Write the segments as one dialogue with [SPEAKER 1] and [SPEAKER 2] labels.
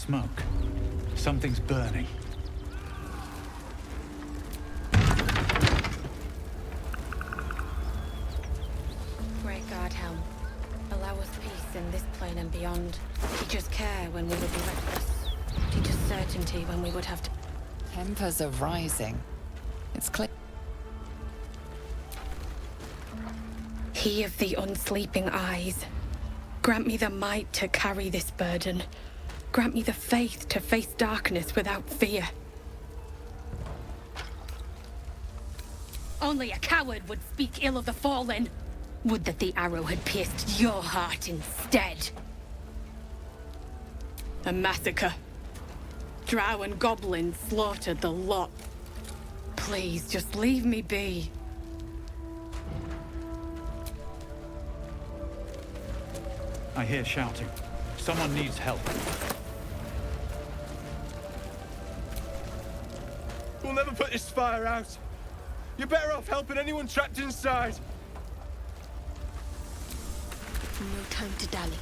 [SPEAKER 1] smoke. Something's burning.
[SPEAKER 2] Great God, Helm. Allow us peace in this plane and beyond. Teach us care when we would be reckless. Teach us certainty when we would have to...
[SPEAKER 3] Tempers are rising. It's clear.
[SPEAKER 2] He of the unsleeping eyes. Grant me the might to carry this burden. Grant me the faith to face darkness without fear. Only a coward would speak ill of the fallen. Would that the arrow had pierced your heart instead. A massacre. Drow and goblins slaughtered the lot. Please, just leave me be.
[SPEAKER 1] I hear shouting. Someone needs help.
[SPEAKER 4] We'll never put this fire out. You're better off helping anyone trapped inside.
[SPEAKER 2] No time to dally.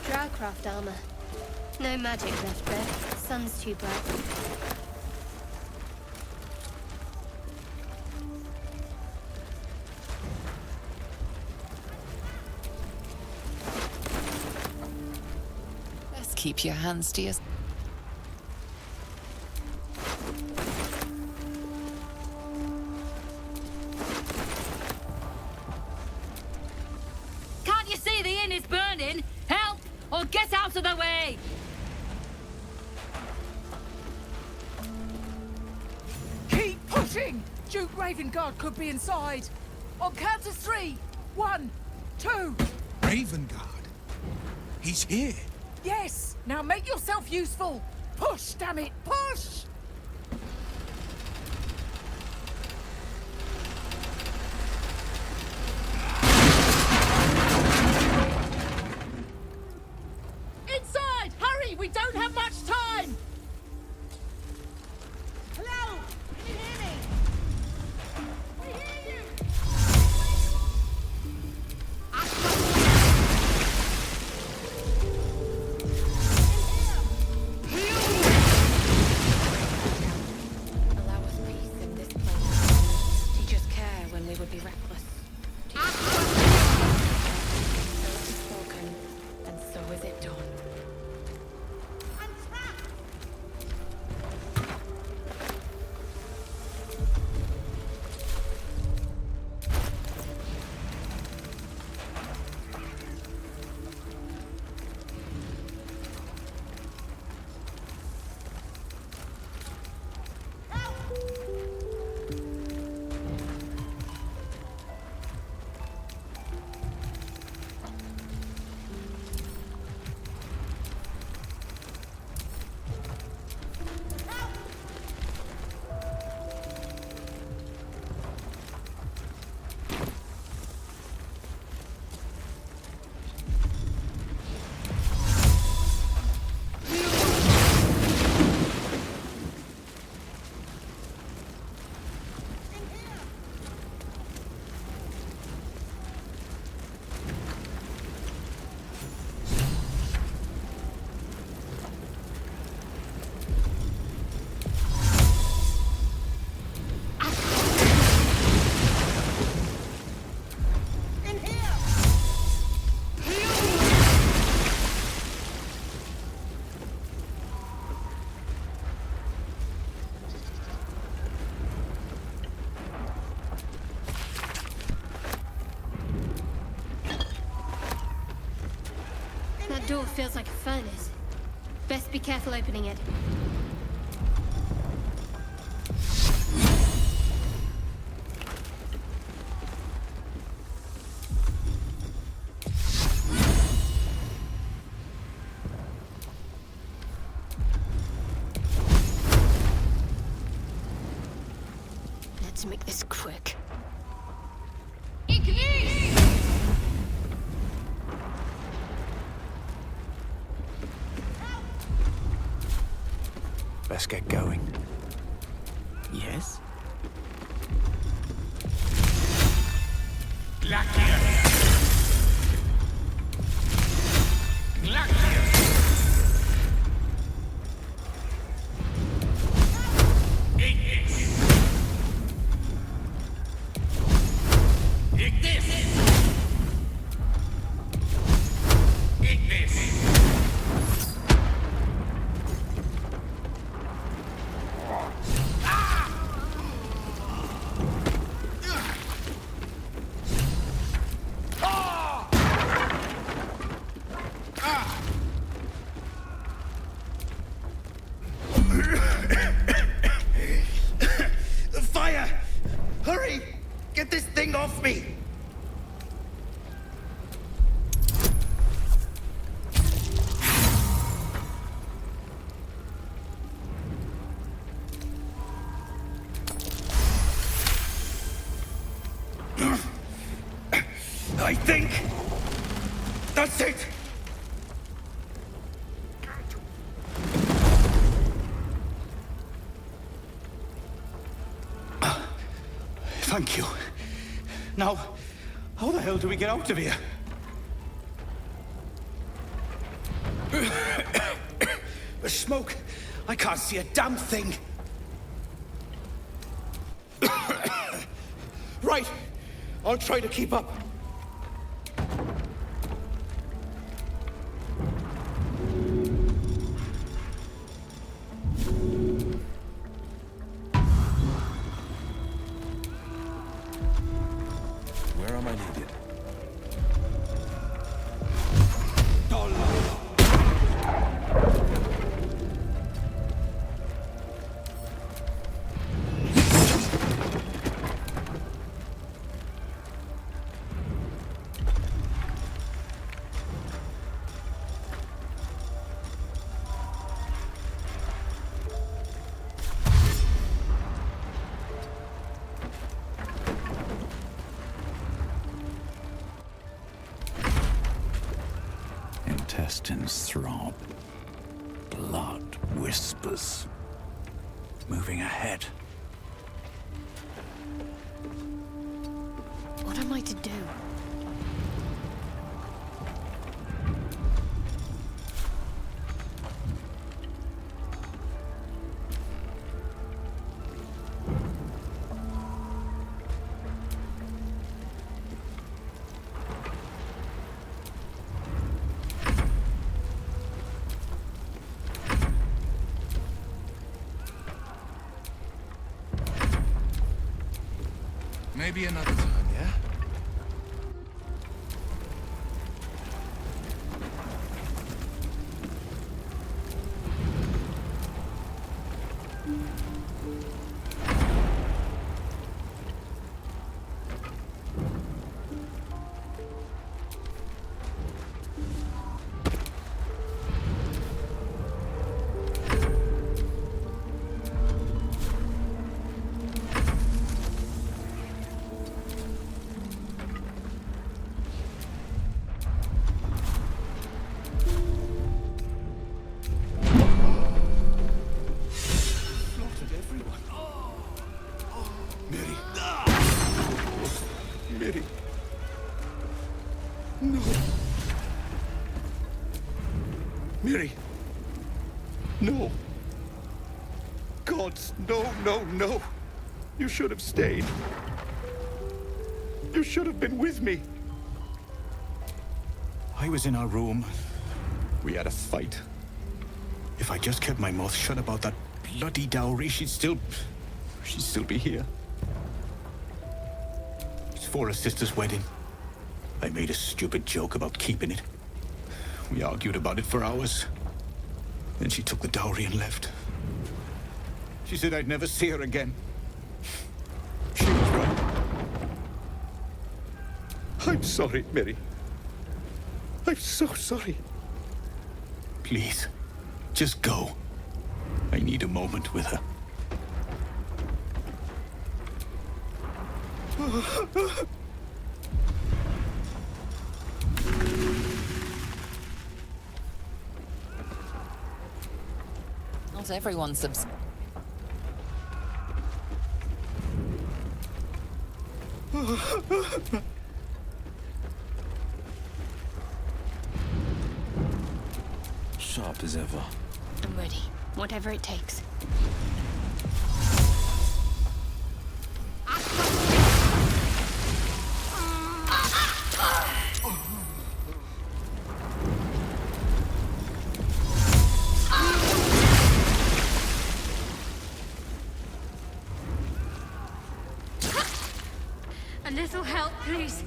[SPEAKER 5] Drowcraft armor. No magic left there. Sun's too bright.
[SPEAKER 3] Best keep your hands to yourself.
[SPEAKER 2] Can't you see the inn is burning? Help! Or get out of the way!
[SPEAKER 6] Keep pushing! Duke Ravengard could be inside. On count of 3. 1, 2.
[SPEAKER 7] Ravengard? He's here.
[SPEAKER 6] Yes! Now make yourself useful! Push, damn it! Push! Inside! Hurry! We don't have much time! Hello? Can you hear me? We hear you!
[SPEAKER 2] Allow us peace in this place. Teach us care when we would be reckless. So it is spoken, and so is it done.
[SPEAKER 5] That door feels like a furnace. Best be careful opening it. Let's make this quick.
[SPEAKER 7] Let's get going.
[SPEAKER 4] Yes?
[SPEAKER 8] Fire! Hurry! Get this thing off me! I think that's it. Thank you. Now, how the hell do we get out of here? The smoke. I can't see a damn thing. Right. I'll try to keep up.
[SPEAKER 4] Where am I needed?
[SPEAKER 7] Intestines throb. Blood whispers. Moving ahead.
[SPEAKER 5] What am I to do?
[SPEAKER 7] Maybe another time, yeah?
[SPEAKER 8] Mary. No. Mary. No. Gods, no, no, no. You should have stayed. You should have been with me. I was in our room. We had a fight. If I just kept my mouth shut about that bloody dowry, she'd still be here. It's for her sister's wedding. I made a stupid joke about keeping it. We argued about it for hours. Then she took the dowry and left. She said I'd never see her again. She was right. I'm sorry, Mary. I'm so sorry. Please, just go. I need a moment with her.
[SPEAKER 3] Not everyone subs.
[SPEAKER 4] Sharp as ever.
[SPEAKER 5] I'm ready. Whatever it takes. A little help, please.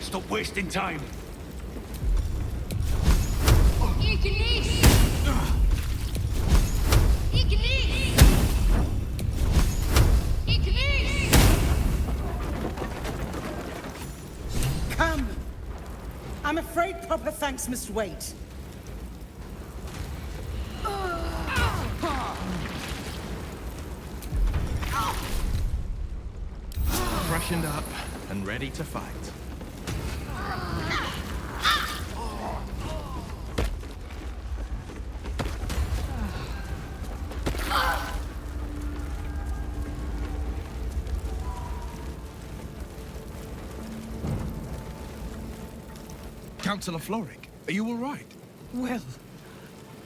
[SPEAKER 8] Stop wasting time.
[SPEAKER 6] Come! I'm afraid proper thanks must wait.
[SPEAKER 4] Freshened up and ready to fight. Councillor Floric, are you all right?
[SPEAKER 6] Well,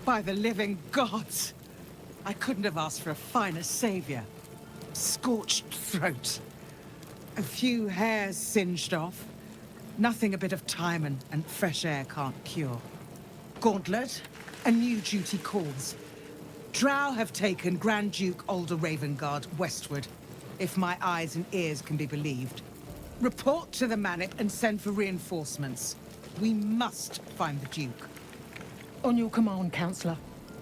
[SPEAKER 6] by the living gods, I couldn't have asked for a finer savior. Scorched throat. A few hairs singed off. Nothing a bit of time and fresh air can't cure. Gauntlet, a new duty calls. Drow have taken Grand Duke Alder Ravengard westward, if my eyes and ears can be believed. Report to the Manip and send for reinforcements. We must find the Duke.
[SPEAKER 9] On your command, Councillor.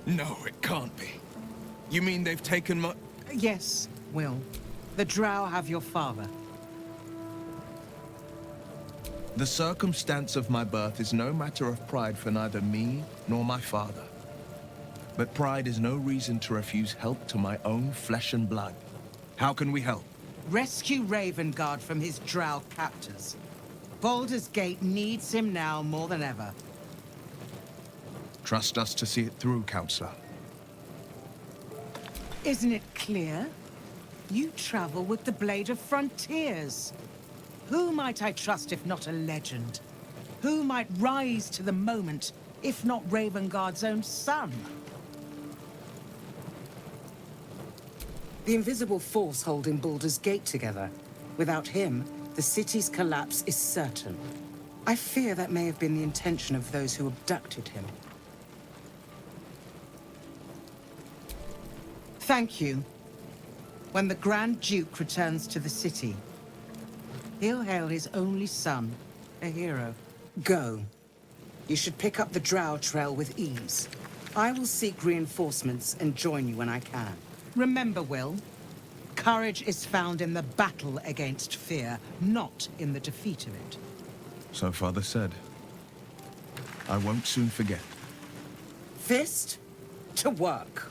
[SPEAKER 4] No, it can't be. You mean they've taken my...
[SPEAKER 6] Yes, Will. The Drow have your father.
[SPEAKER 4] The circumstance of my birth is no matter of pride for neither me nor my father. But pride is no reason to refuse help to my own flesh and blood. How can we help?
[SPEAKER 6] Rescue Ravengard from his Drow captors. Baldur's Gate needs him now more than ever.
[SPEAKER 4] Trust us to see it through, Councillor.
[SPEAKER 6] Isn't it clear? You travel with the Blade of Frontiers. Who might I trust if not a legend? Who might rise to the moment if not Ravengard's own son? The invisible force holding Baldur's Gate together. Without him, the city's collapse is certain. I fear that may have been the intention of those who abducted him. Thank you. When the Grand Duke returns to the city, he'll hail his only son, a hero. Go. You should pick up the Drow trail with ease. I will seek reinforcements and join you when I can. Remember, Will, courage is found in the battle against fear, not in the defeat of it.
[SPEAKER 4] So Father said. I won't soon forget.
[SPEAKER 6] Fist to work.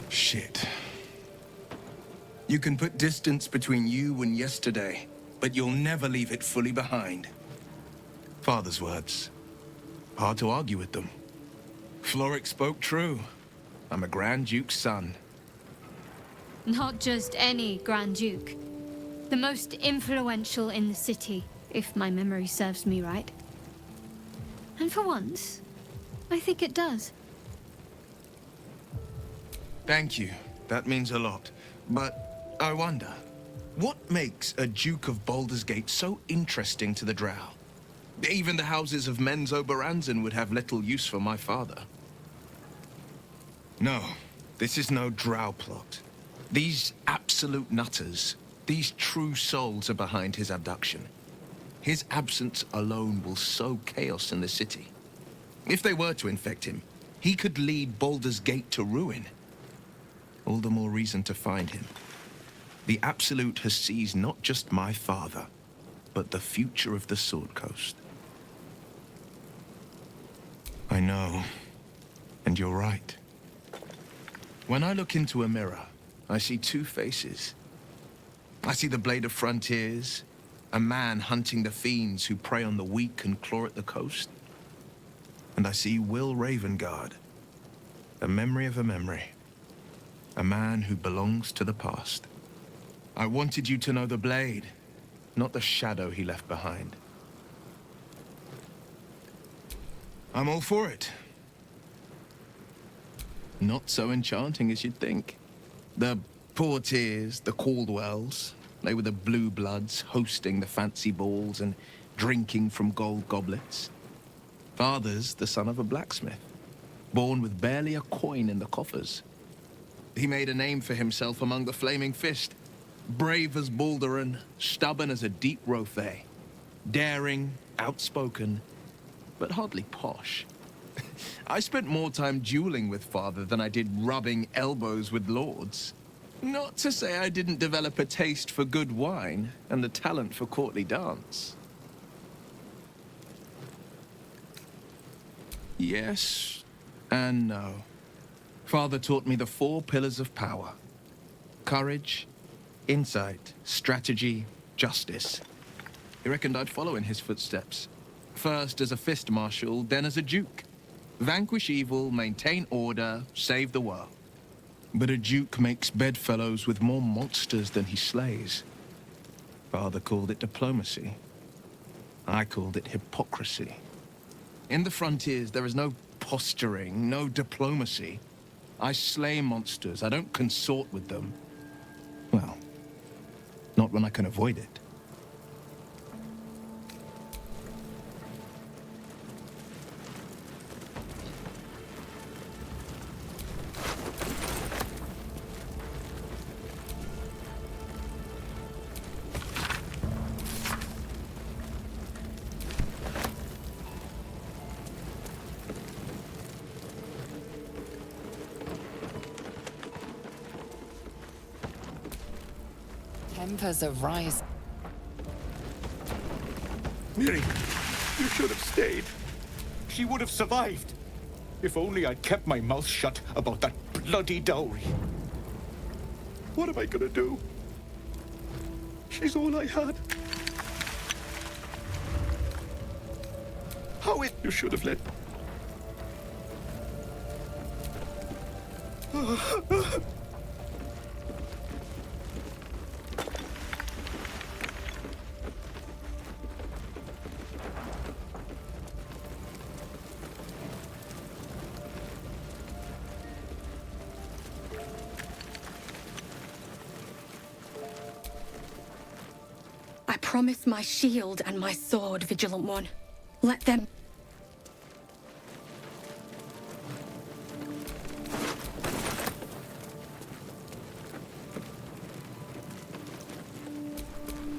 [SPEAKER 4] Shit. You can put distance between you and yesterday, but you'll never leave it fully behind. Father's words. Hard to argue with them. Floric spoke true. I'm a Grand Duke's son.
[SPEAKER 5] Not just any Grand Duke. The most influential in the city, if my memory serves me right. And for once, I think it does.
[SPEAKER 4] Thank you. That means a lot. But I wonder, What makes a Duke of Baldur's Gate so interesting to the Drow? Even the houses of Menzo Baranzan would have little use for my father. No, this is no Drow plot. These absolute nutters, these true souls are behind his abduction. His absence alone will sow chaos in the city. If they were to infect him, he could lead Baldur's Gate to ruin. All the more reason to find him. The Absolute has seized not just my father, but the future of the Sword Coast. I know, and you're right. When I look into a mirror, I see two faces. I see the Blade of Frontiers, a man hunting the fiends who prey on the weak and claw at the coast. And I see Will Ravengard, the memory of a memory, a man who belongs to the past. I wanted you to know the Blade, not the shadow he left behind. I'm all for it. Not so enchanting as you'd think. The Portiers, the Caldwells, they were the blue bloods hosting the fancy balls and drinking from gold goblets. Father's the son of a blacksmith, born with barely a coin in the coffers. He made a name for himself among the Flaming Fist. Brave as Balduran, stubborn as a deep Rothay. Daring, outspoken, but hardly posh. I spent more time dueling with Father than I did rubbing elbows with lords. Not to say I didn't develop a taste for good wine and the talent for courtly dance. Yes and no. Father taught me the 4 pillars of power. Courage, insight, strategy, justice. He reckoned I'd follow in his footsteps. First as a fist marshal, then as a duke. Vanquish evil, maintain order, save the world. But a duke makes bedfellows with more monsters than he slays. Father called it diplomacy. I called it hypocrisy. In the frontiers, there is no posturing, no diplomacy. I slay monsters. I don't consort with them. Well, not when I can avoid it.
[SPEAKER 3] Tempers are rising.
[SPEAKER 8] Miri, you should have stayed. She would have survived. If only I'd kept my mouth shut about that bloody dowry. What am I gonna do? She's all I had. How it... You should have let...
[SPEAKER 2] I promise my shield and my sword, Vigilant One. Let them...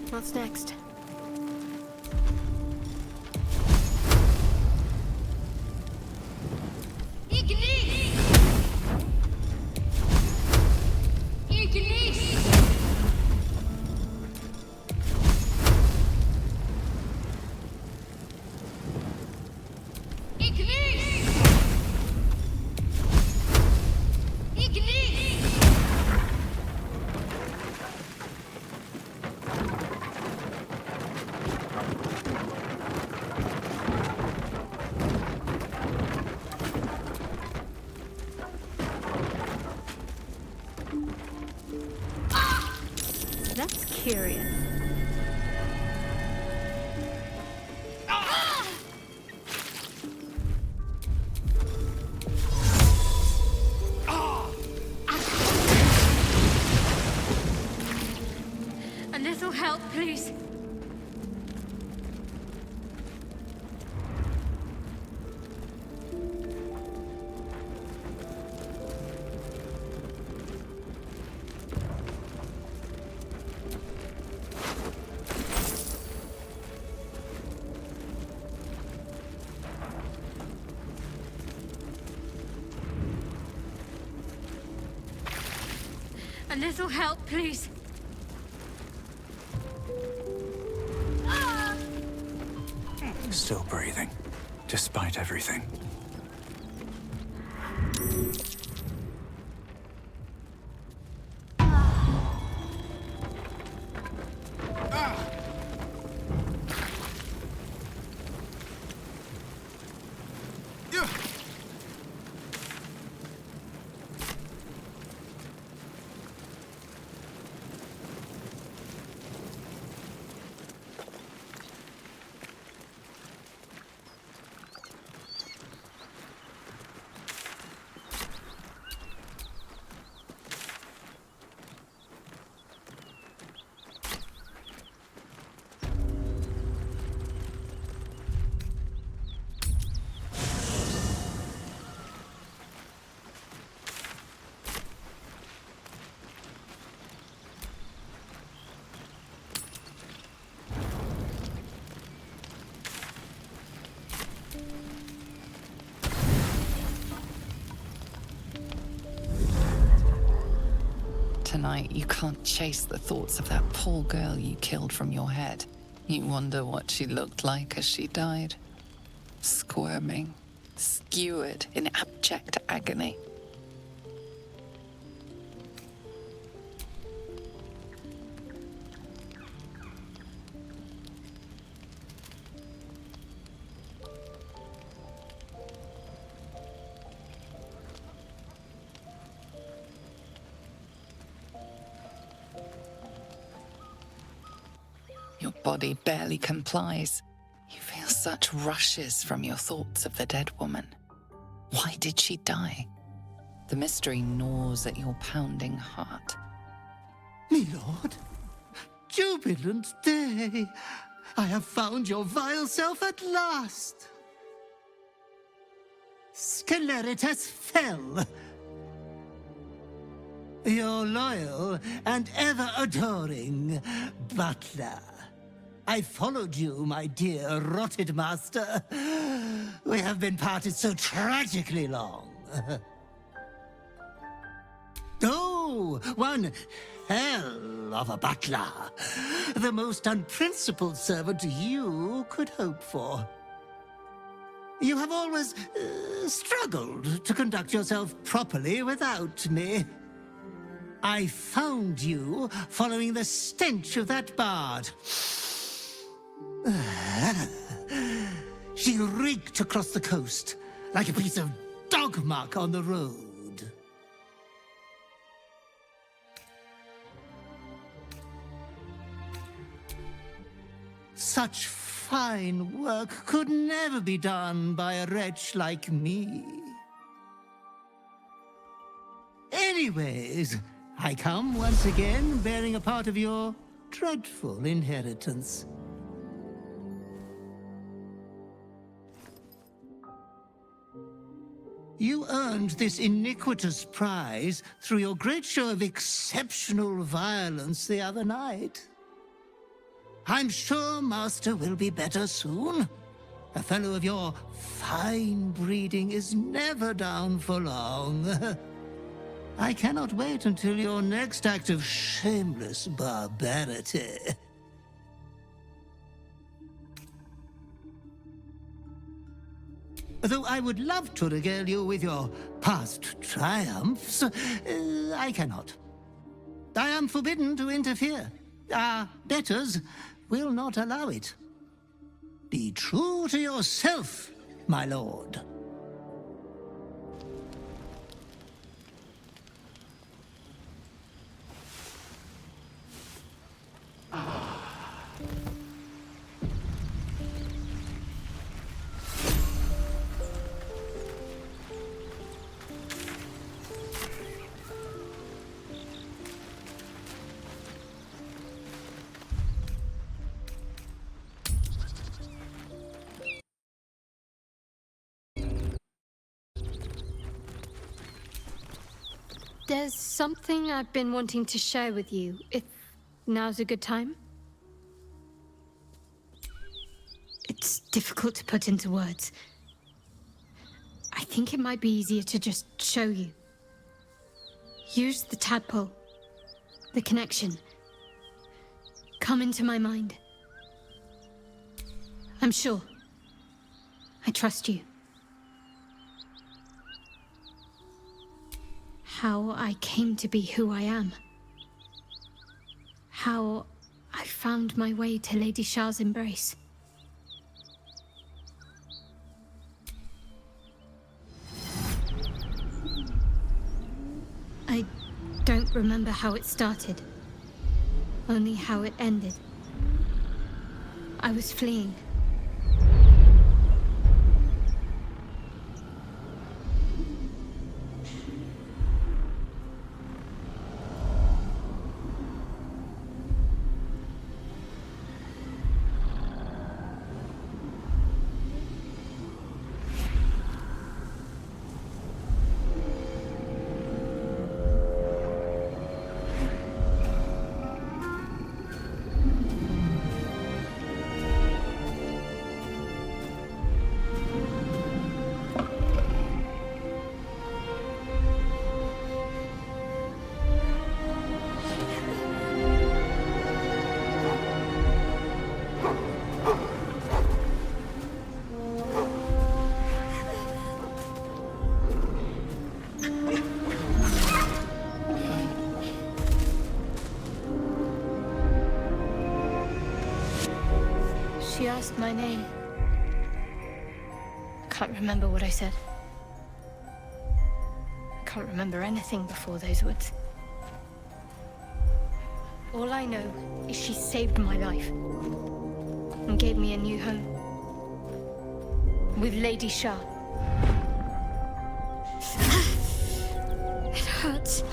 [SPEAKER 5] What's next? help, please. A little help, please.
[SPEAKER 7] Still breathing, despite everything.
[SPEAKER 3] Tonight, you can't chase the thoughts of that poor girl you killed from your head. You wonder what she looked like as she died. Squirming, skewered in abject agony. Your body barely complies. You feel such rushes from your thoughts of the dead woman. Why did she die? The mystery gnaws at your pounding heart.
[SPEAKER 10] Me lord, jubilant day! I have found your vile self at last! Sceleritas fell. Your loyal and ever-adoring butler. I followed you, my dear rotted master. We have been parted so tragically long. Oh, one hell of a butler. The most unprincipled servant you could hope for. You have always struggled to conduct yourself properly without me. I found you following the stench of that bard. She reeked across the coast like a piece of dog muck on the road. Such fine work could never be done by a wretch like me. Anyways, I come once again bearing a part of your dreadful inheritance. You earned this iniquitous prize through your great show of exceptional violence the other night. I'm sure Master will be better soon. A fellow of your fine breeding is never down for long. I cannot wait until your next act of shameless barbarity. Though I would love to regale you with your past triumphs, I cannot. I am forbidden to interfere. Our betters will not allow it. Be true to yourself, my lord.
[SPEAKER 5] There's something I've been wanting to share with you, if now's a good time. It's difficult to put into words. I think it might be easier to just show you. Use the tadpole, the connection. Come into my mind. I'm sure. I trust you. How I came to be who I am. How I found my way to Lady Shah's embrace. I don't remember how it started, only how it ended. I was fleeing. She asked my name. I can't remember what I said. I can't remember anything before those words. All I know is she saved my life and gave me a new home with Lady Shah. It hurts.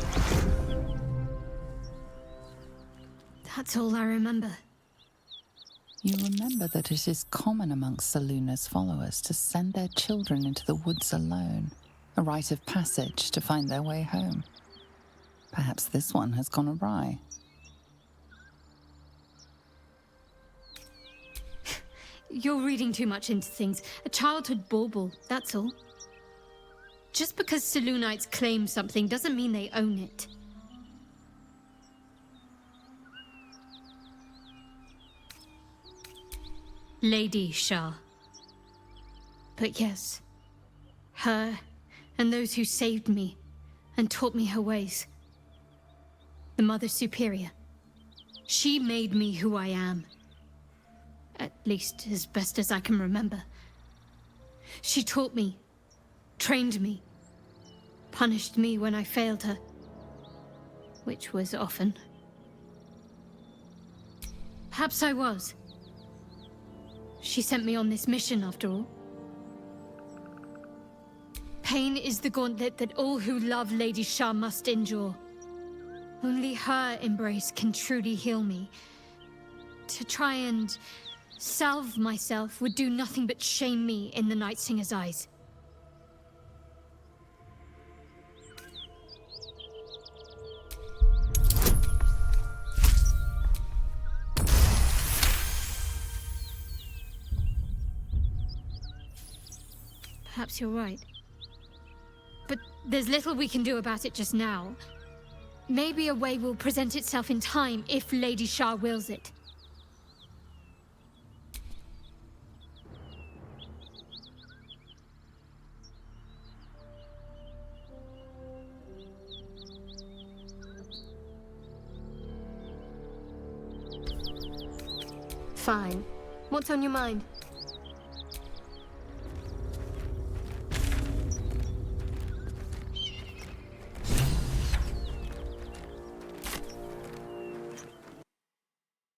[SPEAKER 5] That's all I remember.
[SPEAKER 3] You remember that it is common amongst Selûne's followers to send their children into the woods alone, a rite of passage to find their way home. Perhaps this one has gone awry.
[SPEAKER 5] You're reading too much into things. A childhood bauble, that's all. Just because Selûnites claim something doesn't mean they own it. Lady Shah. But yes, her and those who saved me and taught me her ways. The Mother Superior. She made me who I am. At least as best as I can remember. She taught me, trained me, punished me when I failed her, which was often. Perhaps I was. She sent me on this mission, after all. Pain is the gauntlet that all who love Lady Shah must endure. Only her embrace can truly heal me. To try and salve myself would do nothing but shame me in the Night Singer's eyes. Perhaps you're right. But there's little we can do about it just now. Maybe a way will present itself in time if Lady Shah wills it. Fine. What's on your mind?